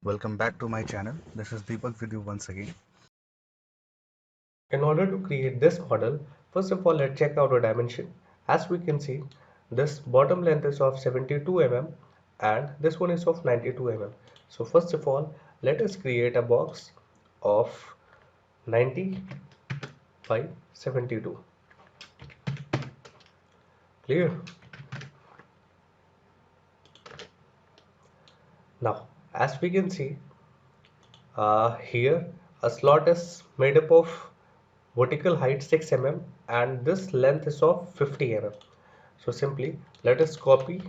Welcome back to my channel. This is Deepak with you once again. In order to create this model, first of all let's check out the dimension. As we can see, this bottom length is of 72 mm and this one is of 92 mm. So first of all, let us create a box of 90 by 72. Clear? Now, as we can see, here a slot is made up of vertical height 6 mm and this length is of 50 mm. So simply let us copy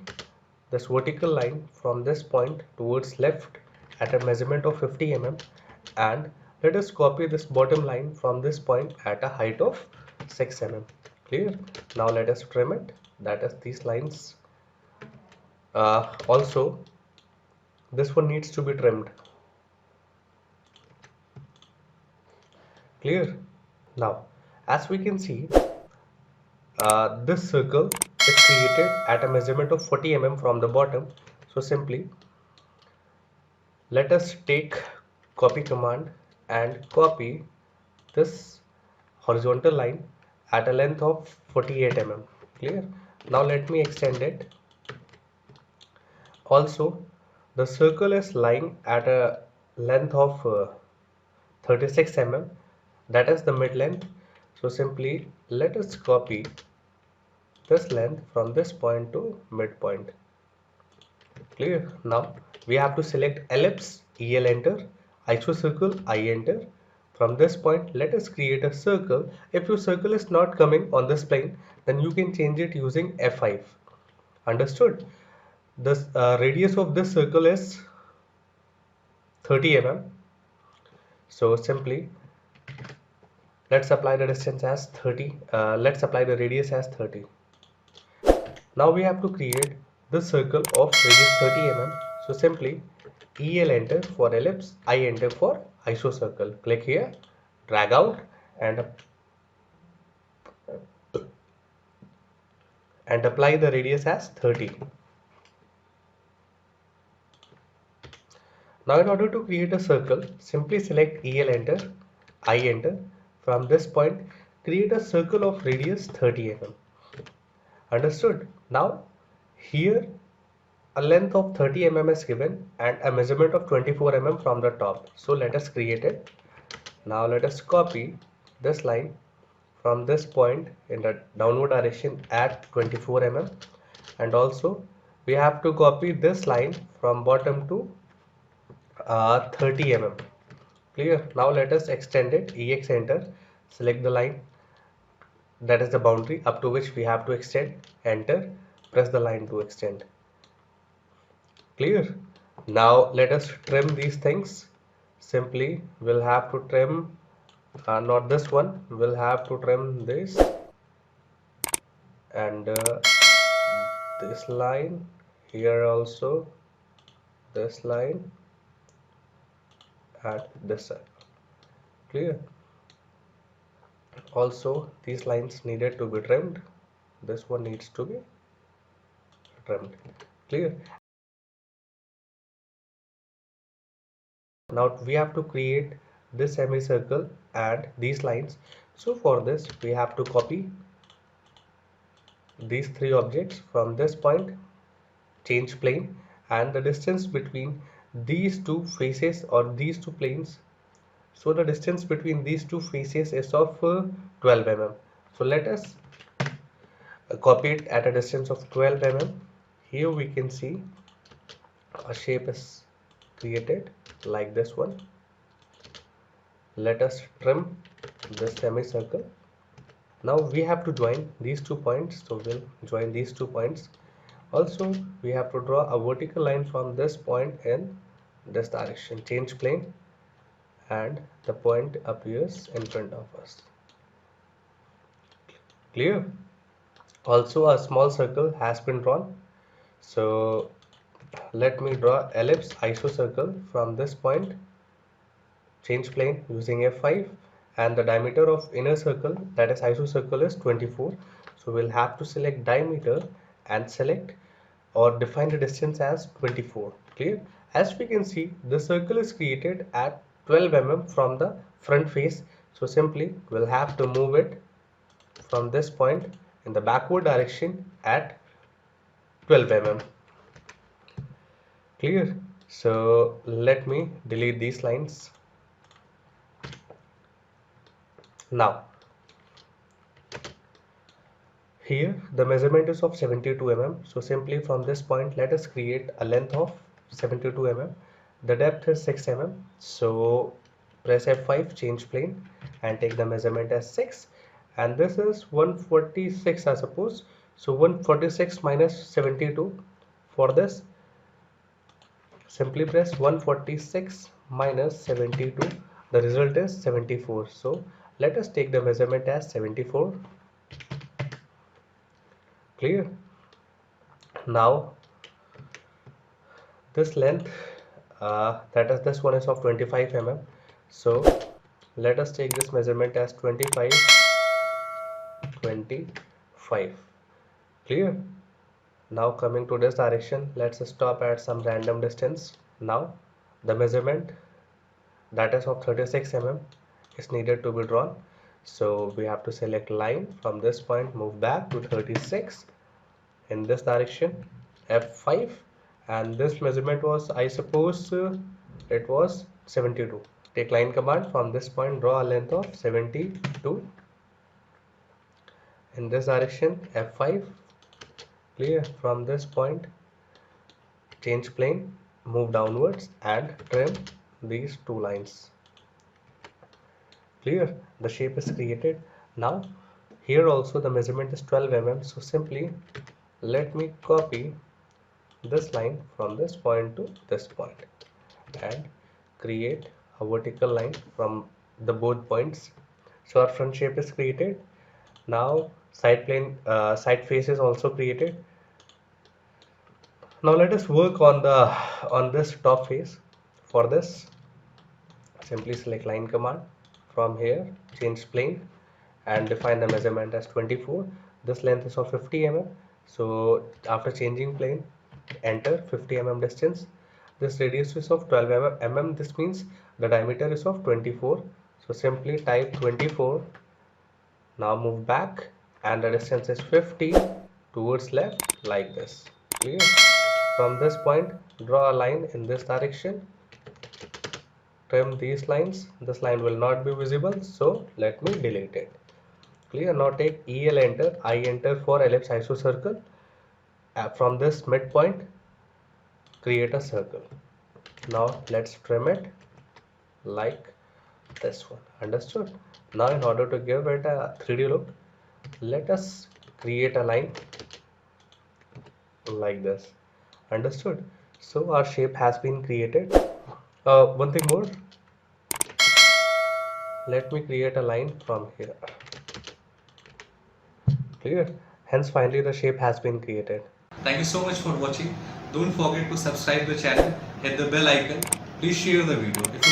this vertical line from this point towards left at a measurement of 50 mm and let us copy this bottom line from this point at a height of 6 mm. Clear? Now let us trim it, that is these lines. Also this one needs to be trimmed. Clear? Now as we can see, this circle is created at a measurement of 40 mm from the bottom. So simply let us take copy command and copy this horizontal line at a length of 48 mm. Clear? Now let me extend it. Also the circle is lying at a length of 36 mm, that is the mid length. So simply let us copy this length from this point to midpoint. Clear? Now we have to select ellipse, EL enter, isocircle, I enter. From this point let us create a circle. If your circle is not coming on this plane, then you can change it using F5. Understood? This radius of this circle is 30 mm. So simply let's apply the distance as 30. Let's apply the radius as 30. Now we have to create the circle of radius 30 mm. So simply EL enter for ellipse, I enter for isocircle. Click here, drag out and apply the radius as 30. Now in order to create a circle, simply select EL enter, I enter. From this point, create a circle of radius 30 mm. Understood? Now here a length of 30 mm is given and a measurement of 24 mm from the top. So let us create it. Now let us copy this line from this point in the downward direction at 24 mm and also we have to copy this line from bottom to 30 mm. Clear? Now let us extend it, EX enter, select the line that is the boundary up to which we have to extend, enter, press the line to extend. Clear? Now let us trim these things. Simply we'll have to trim not this one, we'll have to trim this and this line here, also this line at this side. Clear? Also these lines needed to be trimmed, this one needs to be trimmed. Clear? Now we have to create this semicircle and these lines. So for this we have to copy these three objects from this point, change plane, and the distance between these two faces or these two planes. So the distance between these two faces is of 12 mm. So let us copy it at a distance of 12 mm. Here we can see a shape is created like this one. Let us trim this semicircle. Now we have to join these 2 points, so we'll join these 2 points. Also we have to draw a vertical line from this point in this direction, change plane, and the point appears in front of us. Clear? Also a small circle has been drawn, so let me draw ellipse isocircle from this point, change plane using F5, and the diameter of inner circle, that is isocircle, is 24. So we'll have to select diameter and select or define the distance as 24. Clear? As we can see, the circle is created at 12 mm from the front face. So simply we'll have to move it from this point in the backward direction at 12 mm. Clear? So let me delete these lines. Now here the measurement is of 72 mm. So simply from this point let us create a length of 72 mm. The depth is 6 mm. So press F5, change plane and take the measurement as 6, and this is 146 I suppose. So 146 minus 72. For this simply press 146 minus 72. The result is 74. So let us take the measurement as 74. Clear? Now this length, that is this one is of 25 mm. So let us take this measurement as 25. Clear? Now coming to this direction, let's stop at some random distance. Now the measurement, that is of 36 mm, is needed to be drawn. So we have to select line from this point, move back to 36 in this direction, F5, and this measurement was, I suppose, it was 72. Take line command from this point, draw a length of 72 in this direction, F5. Clear? From this point, change plane, move downwards and trim these two lines. Clear? The shape is created. Now here also the measurement is 12 mm. So simply let me copy this line from this point to this point and create a vertical line from the both points. So our front shape is created. Now side plane, side face is also created. Now let us work on this top face. For this, simply select line command from here, change plane and define the measurement as 24. This length is of 50 mm. So after changing plane, enter 50 mm distance. This radius is of 12 mm. This means the diameter is of 24. So simply type 24. Now move back and the distance is 50 towards left like this. Clear? From this point, draw a line in this direction. Trim these lines. This line will not be visible, so let me delete it. Clear? Now take EL enter, I enter for ellipse iso circle. From this midpoint, create a circle. Now let's trim it like this one. Understood? Now in order to give it a 3D look, let us create a line like this. Understood? So our shape has been created. One thing more, let me create a line from here. Clear? Hence finally the shape has been created. Thank you so much for watching. Don't forget to subscribe the channel, hit the bell icon. Please share the video. If